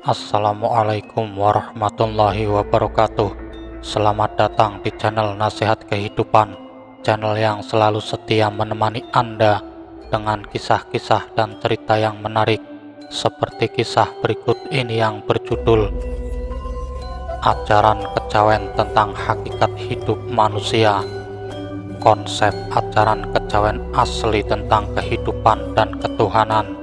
Assalamualaikum warahmatullahi wabarakatuh. Selamat datang di channel Nasihat Kehidupan, channel yang selalu setia menemani Anda dengan kisah-kisah dan cerita yang menarik, seperti kisah berikut ini yang berjudul Ajaran Kejawen tentang Hakikat Hidup Manusia. Konsep ajaran kejawen asli tentang kehidupan dan ketuhanan.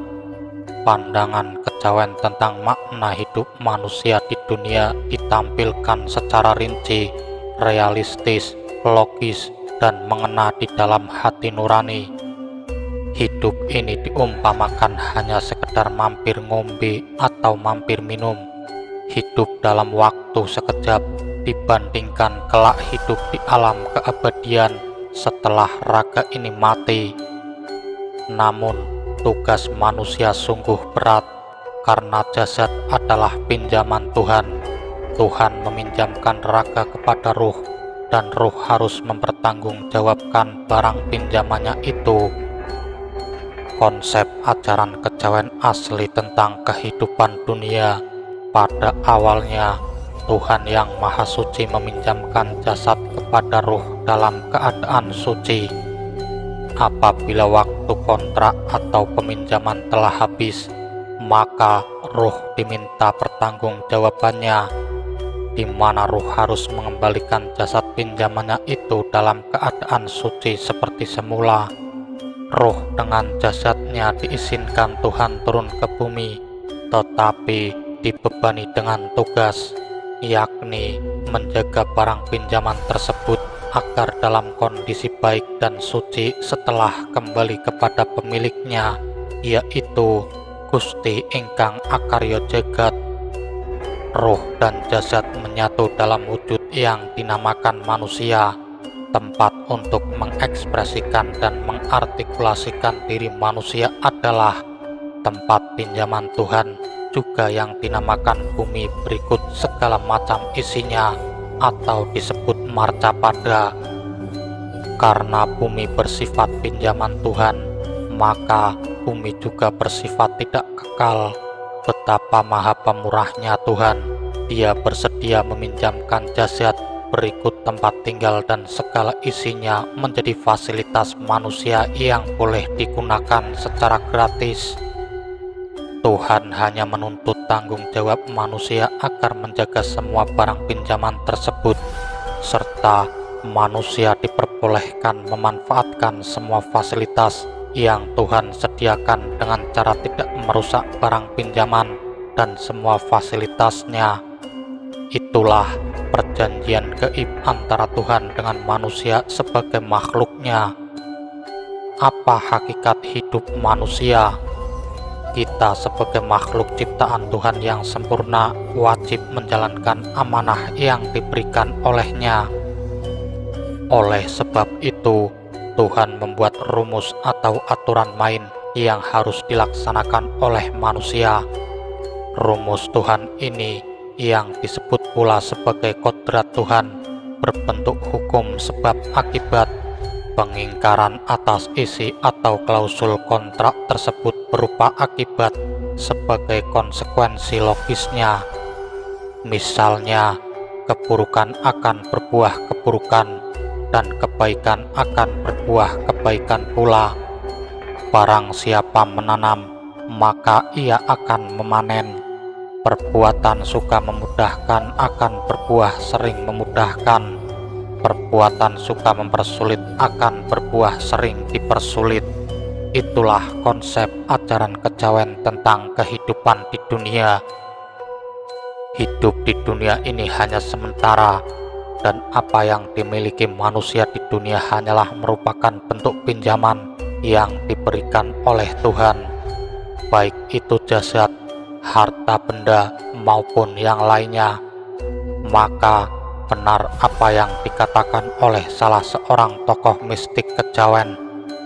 Pandangan kejawen tentang makna hidup manusia di dunia ditampilkan secara rinci, realistis, logis, dan mengena di dalam hati nurani. Hidup ini diumpamakan hanya sekedar mampir ngombe atau mampir minum. Hidup dalam waktu sekejap dibandingkan kelak hidup di alam keabadian setelah raga ini mati. Namun tugas manusia sungguh berat, karena jasad adalah pinjaman Tuhan. Tuhan meminjamkan raga kepada ruh, dan ruh harus mempertanggungjawabkan barang pinjamannya itu. Konsep ajaran kejawen asli tentang kehidupan dunia. Pada awalnya, Tuhan yang Maha Suci meminjamkan jasad kepada ruh dalam keadaan suci. Apabila waktu kontrak atau peminjaman telah habis, maka ruh diminta pertanggungjawabannya, di mana ruh harus mengembalikan jasad pinjamannya itu dalam keadaan suci seperti semula. Ruh dengan jasadnya diizinkan Tuhan turun ke bumi, tetapi dibebani dengan tugas, yakni menjaga barang pinjaman tersebut agar dalam kondisi baik dan suci setelah kembali kepada pemiliknya, yaitu Gusti ingkang akarya jagat. Ruh dan jasad menyatu dalam wujud yang dinamakan manusia, tempat untuk mengekspresikan dan mengartikulasikan diri manusia adalah tempat pinjaman Tuhan, juga yang dinamakan bumi berikut segala macam isinya, atau disebut marcapada. Karena bumi bersifat pinjaman Tuhan, maka bumi juga bersifat tidak kekal. Betapa maha pemurahnya Tuhan, Dia bersedia meminjamkan jasad berikut tempat tinggal dan segala isinya menjadi fasilitas manusia yang boleh digunakan secara gratis. Tuhan hanya menuntut tanggung jawab manusia agar menjaga semua barang pinjaman tersebut, serta manusia diperbolehkan memanfaatkan semua fasilitas yang Tuhan sediakan dengan cara tidak merusak barang pinjaman dan semua fasilitasnya. Itulah perjanjian gaib antara Tuhan dengan manusia sebagai makhluknya. Apa hakikat hidup manusia? Kita sebagai makhluk ciptaan Tuhan yang sempurna wajib menjalankan amanah yang diberikan olehnya. Oleh sebab itu, Tuhan membuat rumus atau aturan main yang harus dilaksanakan oleh manusia. Rumus Tuhan ini yang disebut pula sebagai kodrat Tuhan berbentuk hukum sebab akibat. Pengingkaran atas isi atau klausul kontrak tersebut berupa akibat sebagai konsekuensi logisnya. Misalnya, keburukan akan berbuah keburukan dan kebaikan akan berbuah kebaikan pula. Barang siapa menanam, maka ia akan memanen. Perbuatan suka memudahkan akan berbuah sering memudahkan. Perbuatan suka mempersulit akan berbuah sering dipersulit. Itulah konsep ajaran kejawen tentang kehidupan di dunia. Hidup di dunia ini hanya sementara, dan apa yang dimiliki manusia di dunia hanyalah merupakan bentuk pinjaman yang diberikan oleh Tuhan, baik itu jasad, harta benda, maupun yang lainnya. Maka benar apa yang dikatakan oleh salah seorang tokoh mistik kejawen,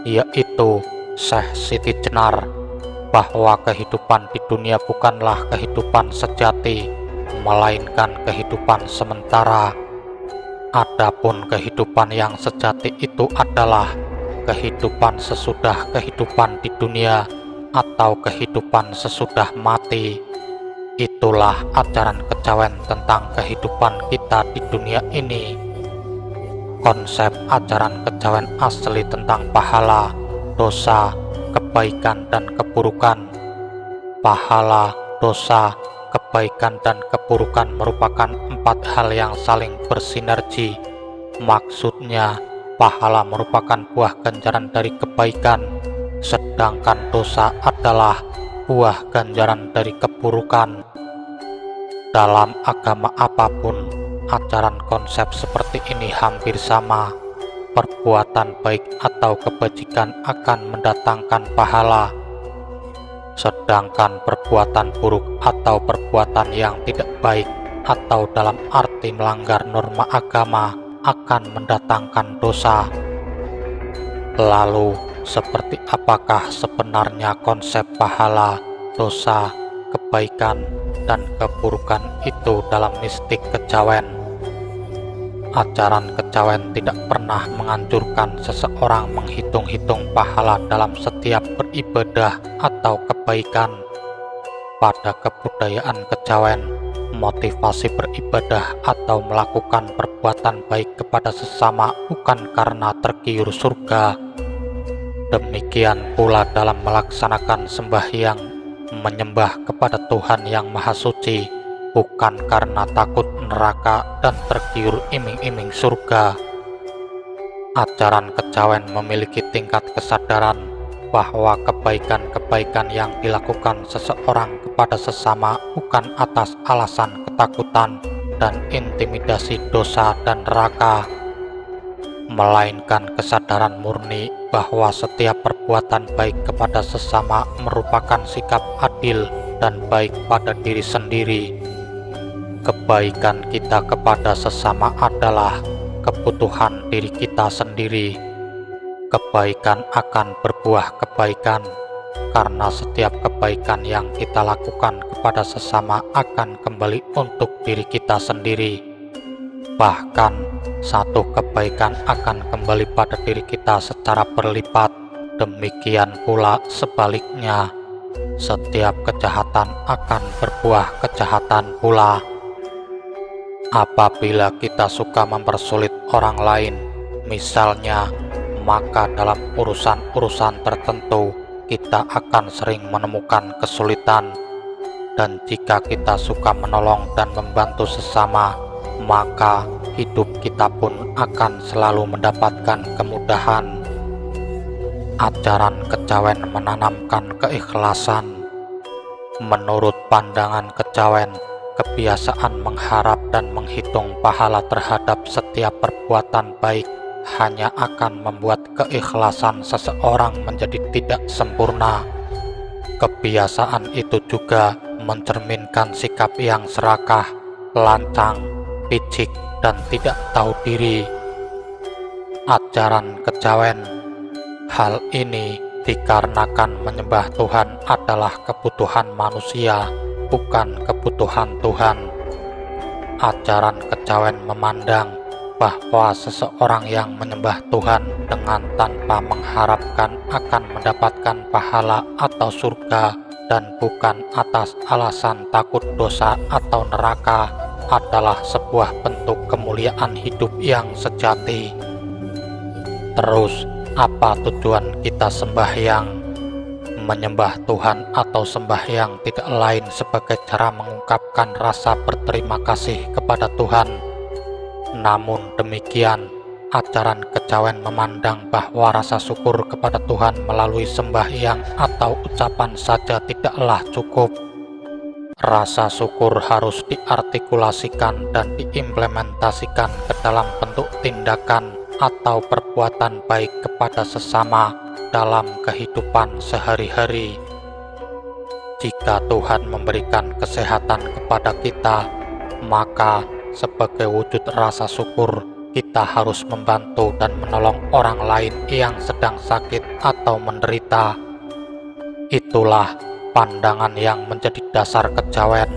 yaitu Syekh Siti Jenar, bahwa kehidupan di dunia bukanlah kehidupan sejati, melainkan kehidupan sementara. Adapun kehidupan yang sejati itu adalah kehidupan sesudah kehidupan di dunia atau kehidupan sesudah mati. Itulah ajaran kejawen tentang kehidupan kita di dunia ini. Konsep ajaran kejawen asli tentang pahala, dosa, kebaikan, dan keburukan. Pahala, dosa, kebaikan, dan keburukan merupakan 4 hal yang saling bersinergi. Maksudnya, pahala merupakan buah ganjaran dari kebaikan, sedangkan dosa adalah buah ganjaran dari keburukan. Dalam agama apapun, ajaran konsep seperti ini hampir sama. Perbuatan baik atau kebajikan akan mendatangkan pahala, sedangkan perbuatan buruk atau perbuatan yang tidak baik atau dalam arti melanggar norma agama akan mendatangkan dosa. Lalu, seperti apakah sebenarnya konsep pahala, dosa, kebaikan, dan keburukan itu dalam mistik kejawen? Ajaran kejawen tidak pernah menganjurkan seseorang menghitung-hitung pahala dalam setiap beribadah atau kebaikan. Pada kebudayaan kejawen, motivasi beribadah atau melakukan perbuatan baik kepada sesama bukan karena tergiur surga. Demikian pula dalam melaksanakan sembahyang, menyembah kepada Tuhan yang Maha Suci, bukan karena takut neraka dan tergiur iming-iming surga. Ajaran kejawen memiliki tingkat kesadaran bahwa kebaikan-kebaikan yang dilakukan seseorang kepada sesama bukan atas alasan ketakutan dan intimidasi dosa dan neraka, melainkan kesadaran murni bahwa setiap perbuatan baik kepada sesama merupakan sikap adil dan baik pada diri sendiri. Kebaikan kita kepada sesama adalah kebutuhan diri kita sendiri. Kebaikan akan berbuah kebaikan, karena setiap kebaikan yang kita lakukan kepada sesama akan kembali untuk diri kita sendiri. Bahkan, satu kebaikan akan kembali pada diri kita secara berlipat. Demikian pula sebaliknya, setiap kejahatan akan berbuah kejahatan pula. Apabila kita suka mempersulit orang lain, misalnya, maka dalam urusan-urusan tertentu kita akan sering menemukan kesulitan. Dan jika kita suka menolong dan membantu sesama, maka hidup kita pun akan selalu mendapatkan kemudahan. Ajaran kejawen menanamkan keikhlasan. Menurut pandangan kejawen, kebiasaan mengharap dan menghitung pahala terhadap setiap perbuatan baik hanya akan membuat keikhlasan seseorang menjadi tidak sempurna. Kebiasaan itu juga mencerminkan sikap yang serakah, lancang, picik, dan tidak tahu diri. Ajaran kejawen, hal ini dikarenakan menyembah Tuhan adalah kebutuhan manusia, bukan kebutuhan Tuhan. Ajaran kejawen memandang bahwa seseorang yang menyembah Tuhan dengan tanpa mengharapkan akan mendapatkan pahala atau surga dan bukan atas alasan takut dosa atau neraka adalah sebuah bentuk kemuliaan hidup yang sejati. Terus, apa tujuan kita sembahyang? Menyembah Tuhan atau sembahyang tidak lain sebagai cara mengungkapkan rasa berterima kasih kepada Tuhan. Namun demikian, ajaran kejawen memandang bahwa rasa syukur kepada Tuhan melalui sembahyang atau ucapan saja tidaklah cukup. Rasa syukur harus diartikulasikan dan diimplementasikan ke dalam bentuk tindakan atau perbuatan baik kepada sesama dalam kehidupan sehari-hari. Jika Tuhan memberikan kesehatan kepada kita, maka sebagai wujud rasa syukur, kita harus membantu dan menolong orang lain yang sedang sakit atau menderita. Itulah pandangan yang menjadi dasar kejawen,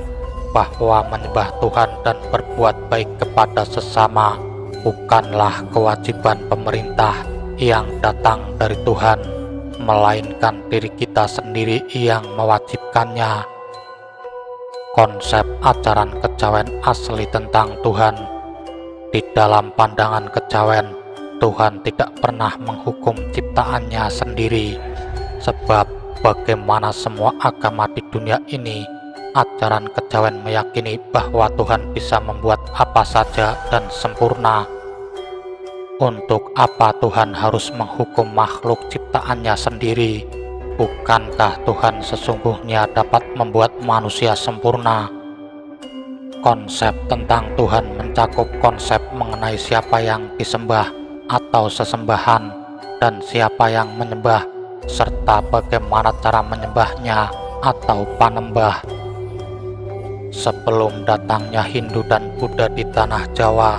bahwa menyembah Tuhan dan berbuat baik kepada sesama bukanlah kewajiban pemerintah, yang datang dari Tuhan, melainkan diri kita sendiri yang mewajibkannya. Konsep ajaran kejawen asli tentang Tuhan. Di dalam pandangan kejawen, Tuhan tidak pernah menghukum ciptaannya sendiri, sebab bagaimana semua agama di dunia ini, ajaran kejawen meyakini bahwa Tuhan bisa membuat apa saja dan sempurna. Untuk apa Tuhan harus menghukum makhluk ciptaannya sendiri? Bukankah Tuhan sesungguhnya dapat membuat manusia sempurna? Konsep tentang Tuhan mencakup konsep mengenai siapa yang disembah atau sesembahan dan siapa yang menyembah, serta bagaimana cara menyembahnya atau panembah. Sebelum datangnya Hindu dan Buddha di tanah Jawa,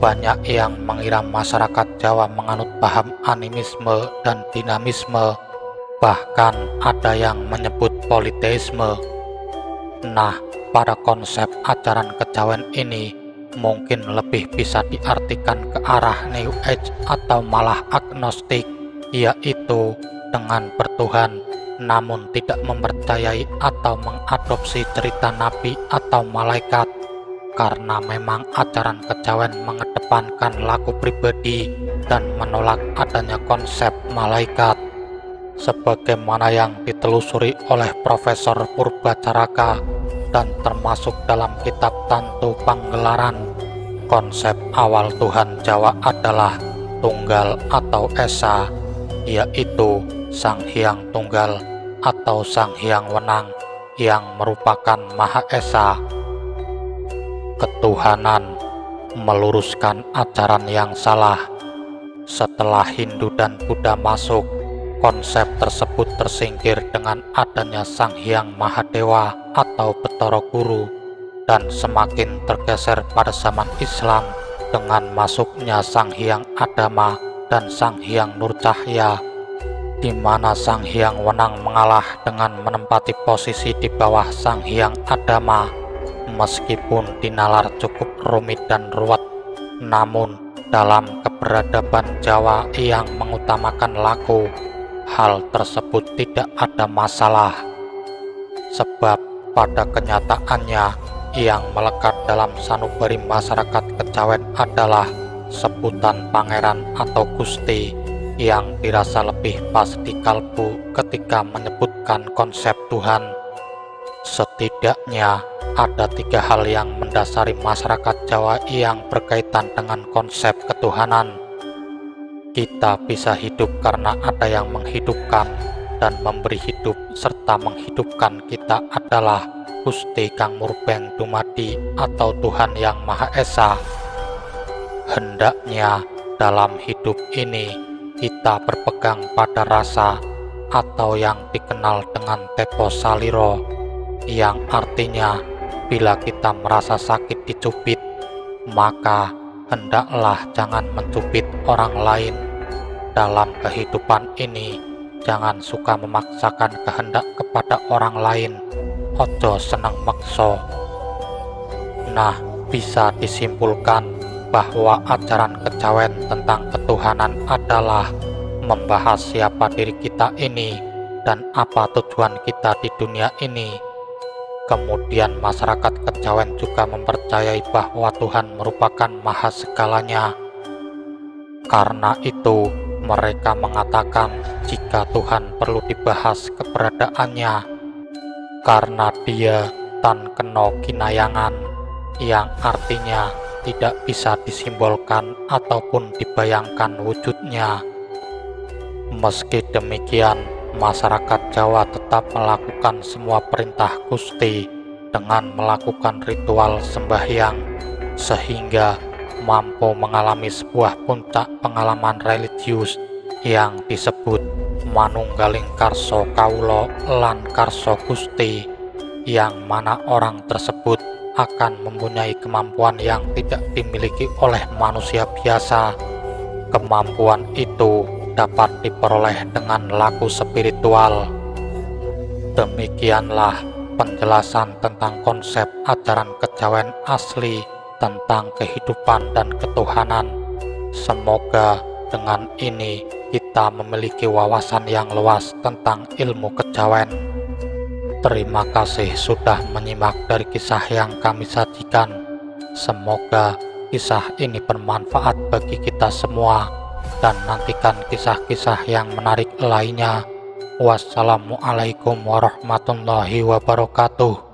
banyak yang mengira masyarakat Jawa menganut paham animisme dan dinamisme, bahkan ada yang menyebut politeisme. Nah, pada konsep ajaran kejawen ini mungkin lebih bisa diartikan ke arah New Age atau malah agnostik, yaitu dengan bertuhan namun tidak mempercayai atau mengadopsi cerita nabi atau malaikat, karena memang ajaran kejawen mengedepankan laku pribadi dan menolak adanya konsep malaikat. Sebagaimana yang ditelusuri oleh Profesor Purbacaraka dan termasuk dalam kitab Tantu Panggelaran, konsep awal Tuhan Jawa adalah Tunggal atau Esa, yaitu Sang Hyang Tunggal atau Sang Hyang Wenang yang merupakan Maha Esa. Ketuhanan meluruskan ajaran yang salah. Setelah Hindu dan Buddha masuk, konsep tersebut tersingkir dengan adanya Sang Hyang Mahadewa atau Betara Guru, dan semakin tergeser pada zaman Islam dengan masuknya Sang Hyang Adama dan Sang Hyang Nurcahya, di mana Sang Hyang Wenang mengalah dengan menempati posisi di bawah Sang Hyang Adama. Meskipun dinalar cukup rumit dan ruwet, namun dalam keberadaban Jawa yang mengutamakan laku, hal tersebut tidak ada masalah. Sebab pada kenyataannya, yang melekat dalam sanubari masyarakat kejawen adalah sebutan pangeran atau gusti, yang dirasa lebih pas di kalbu ketika menyebutkan konsep Tuhan. Setidaknya ada 3 hal yang mendasari masyarakat Jawa yang berkaitan dengan konsep ketuhanan. Kita bisa hidup karena ada yang menghidupkan, dan memberi hidup serta menghidupkan kita adalah Gusti Kang Murbeng Dumadi atau Tuhan yang Maha Esa. Hendaknya dalam hidup ini kita berpegang pada rasa atau yang dikenal dengan tepo saliro, yang artinya bila kita merasa sakit dicubit, maka hendaklah jangan mencubit orang lain. Dalam kehidupan ini, jangan suka memaksakan kehendak kepada orang lain, ojo seneng makso. Nah, bisa disimpulkan bahwa ajaran kejawen tentang ketuhanan adalah membahas siapa diri kita ini dan apa tujuan kita di dunia ini. Kemudian masyarakat kejawen juga mempercayai bahwa Tuhan merupakan maha segalanya. Karena itu, mereka mengatakan jika Tuhan perlu dibahas keberadaannya, karena dia tan keno kinayangan, yang artinya tidak bisa disimbolkan ataupun dibayangkan wujudnya. Meski demikian, masyarakat Jawa tetap melakukan semua perintah Gusti dengan melakukan ritual sembahyang, sehingga mampu mengalami sebuah puncak pengalaman religius yang disebut manunggaling karso kaulo lan karso Gusti, yang mana orang tersebut akan mempunyai kemampuan yang tidak dimiliki oleh manusia biasa. Kemampuan itu dapat diperoleh dengan laku spiritual. Demikianlah penjelasan tentang konsep ajaran kejawen asli tentang kehidupan dan ketuhanan. Semoga Dengan ini, kita memiliki wawasan yang luas tentang ilmu kejawen. Terima kasih sudah menyimak dari kisah yang kami sajikan. Semoga kisah ini bermanfaat bagi kita semua, dan nantikan kisah-kisah yang menarik lainnya. Wassalamualaikum warahmatullahi wabarakatuh.